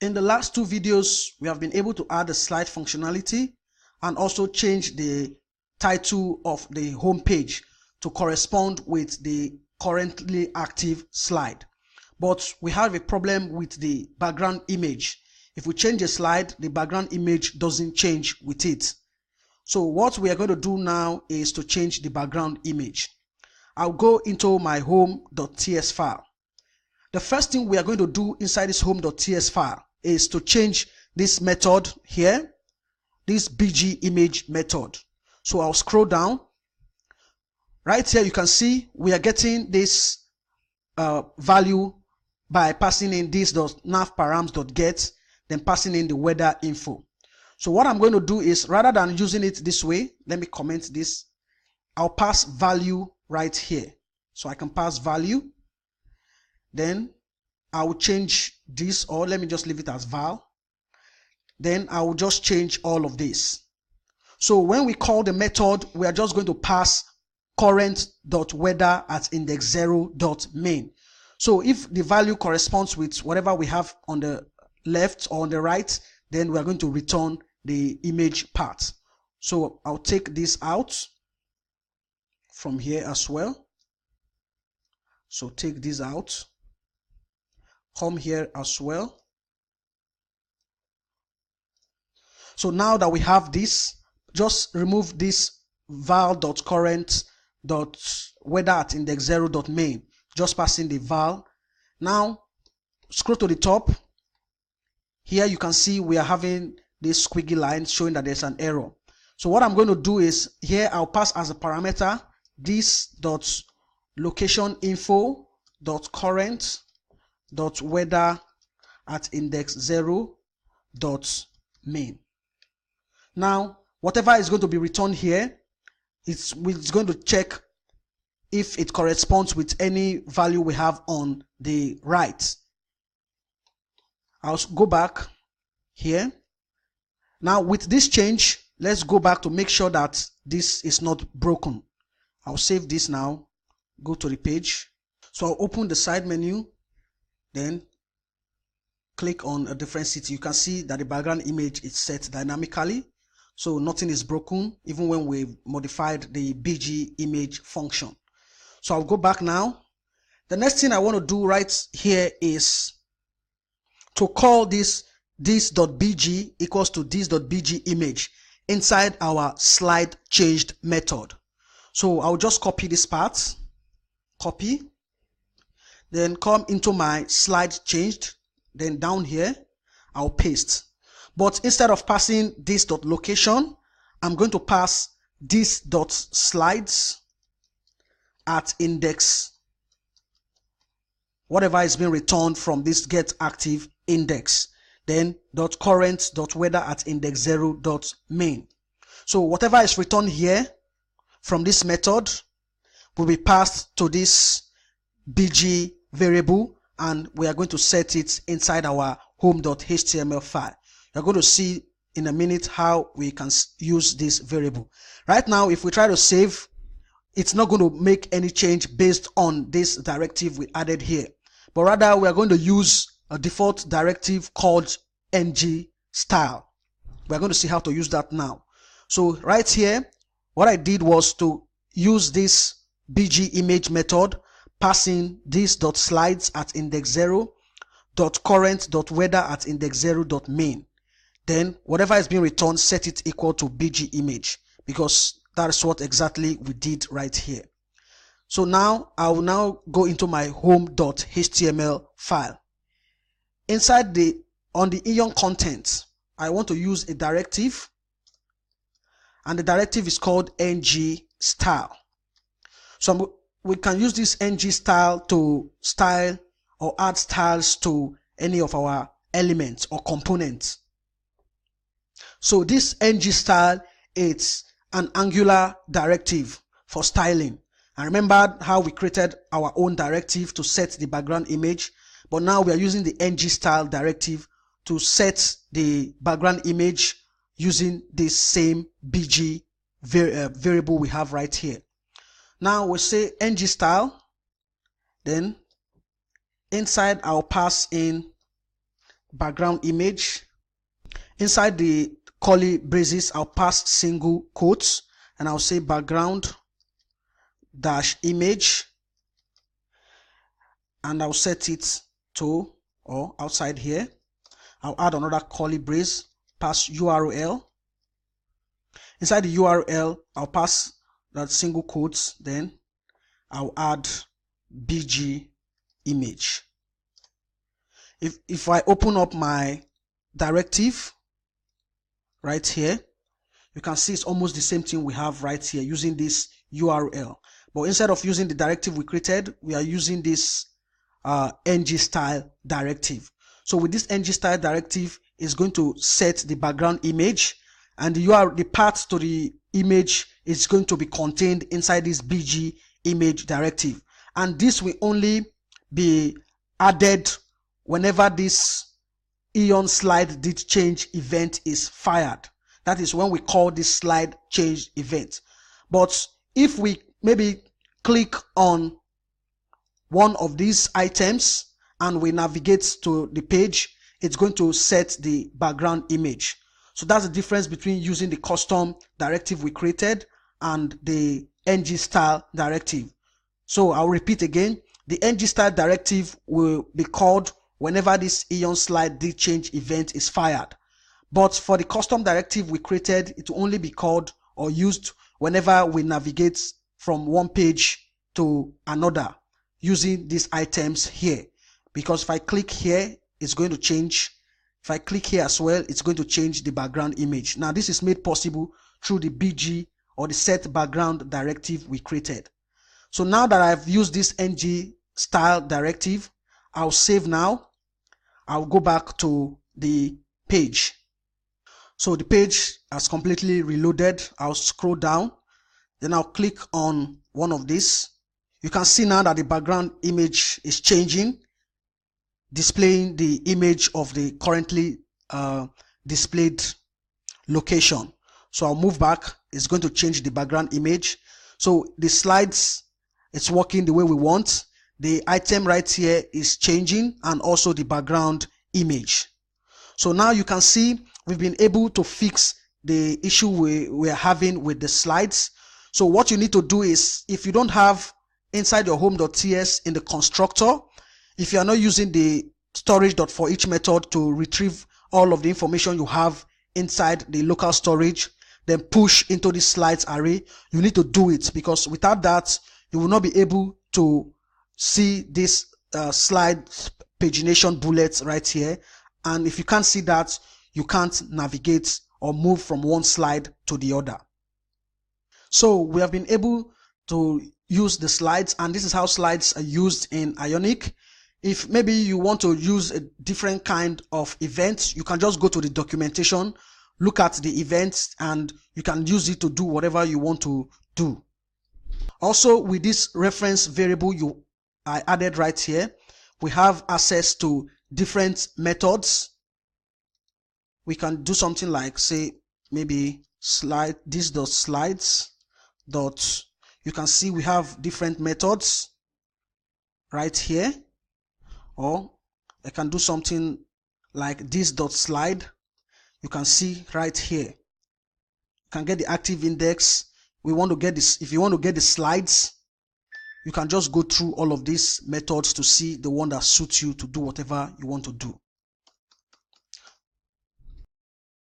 In the last two videos, we have been able to add the slide functionality and also change the title of the home page to correspond with the currently active slide. But we have a problem with the background image. If we change the slide, the background image doesn't change with it. So what we are going to do now is to change the background image. I'll go into my home.ts file. The first thing we are going to do inside this home.ts file is to change this method here, this BGImage method. So I'll scroll down. Right here you can see we are getting this value by passing in this.navparams.get, then passing in the weather info. So what I'm going to do is, rather than using it this way, let me comment this. I'll pass value right here. So I can pass value. Then I will change this, or let me just leave it as val. Then I will just change all of this. So when we call the method, we are just going to pass current.weather at index0.main. So if the value corresponds with whatever we have on the left or on the right, then we are going to return the image part. So I'll take this out from here as well. So take this out, come here as well. So now that we have this, just remove this val.current.weather at index0.main, just passing the val. Now scroll to the top. Here you can see we are having this squiggly line showing that there's an error. So what I'm going to do is, here I'll pass as a parameter this.location.info.current.weather at index0.main. Now whatever is going to be returned here, it's going to check if it corresponds with any value we have on the right. I'll go back here. Now with this change, let's go back to make sure that this is not broken. I'll save this now, go to the page. So I'll open the side menu, then click on a different city. You can see that the background image is set dynamically, so nothing is broken even when we modified the BGImage function. So I'll go back now. The next thing I want to do right here is to call this.bg equals to this.bgimage inside our slide changed method. So I'll just copy this part, copy, then come into my slide changed, then down here I'll paste. But instead of passing this.location, I'm going to pass this.slides at index, whatever is being returned from this get active index, then .current.weather at index0.main. So whatever is returned here from this method will be passed to this bg variable, and we are going to set it inside our home.html file. You're going to see in a minute how we can use this variable. Right now, if we try to save, it's not going to make any change based on this directive we added here, but rather we are going to use a default directive called NG Style. We're going to see how to use that now. So right here, what I did was to use this BGImage method, passing this.slides at index0.current.weather at index0.main. Then whatever is being returned, set it equal to BGImage, because that is what exactly we did right here. So now I will now go into my home.html file. Inside on the Ion content, I want to use a directive, and the directive is called NG Style. So we can use this NG Style to style or add styles to any of our elements or components. So this NG Style, it's an Angular directive for styling. And remember how we created our own directive to set the background image, but now we are using the NG Style directive to set the background image using this same BG variable we have right here. Now we'll say NG Style, then inside I'll pass in background image. Inside the curly braces, I'll pass single quotes and I'll say background dash image, and I'll set it to or outside here. I'll add another curly brace, pass URL. Inside the URL, I'll pass that single quotes, then I'll add BGImage. If I open up my directive right here, you can see it's almost the same thing we have right here using this URL. But instead of using the directive we created, we are using this NG Style Directive. So with this NG Style Directive, is going to set the background image, and the path to the image is going to be contained inside this BGImage directive. And this will only be added whenever this Ion slide did change event is fired. That is when we call this slide change event. But if we maybe click on one of these items and we navigate to the page, it's going to set the background image. So that's the difference between using the custom directive we created and the NG Style Directive. So I'll repeat again, the NG Style Directive will be called whenever this Ion slide did change event is fired. But for the custom directive we created, it will only be called or used whenever we navigate from one page to another using these items here. Because if I click here, it's going to change. If I click here as well, it's going to change the background image. Now this is made possible through the BG or the set background directive we created. So now that I've used this NG Style Directive, I'll save now. I'll go back to the page. So the page has completely reloaded. I'll scroll down, then I'll click on one of these. You can see now that the background image is changing, displaying the image of the currently displayed location. So I'll move back. It's going to change the background image. So the slides, it's working the way we want. The item right here is changing, and also the background image. So now you can see we've been able to fix the issue we're having with the slides. So what you need to do is, if you don't have inside your home.ts in the constructor, if you are not using the storage.forEach method to retrieve all of the information you have inside the local storage, then push into the slides array, you need to do it, because without that, you will not be able to see this slide pagination bullets right here. And if you can't see that, you can't navigate or move from one slide to the other. So we have been able to use the slides, and this is how slides are used in Ionic. If maybe you want to use a different kind of event, you can just go to the documentation, look at the events, and you can use it to do whatever you want to do. Also, with this reference variable I added right here, we have access to different methods. We can do something like, say, maybe slide this dot slides dot. You can see we have different methods right here. Or I can do something like this dot slide. You can see right here. You can get the active index. We want to get this. If you want to get the slides, you can just go through all of these methods to see the one that suits you to do whatever you want to do.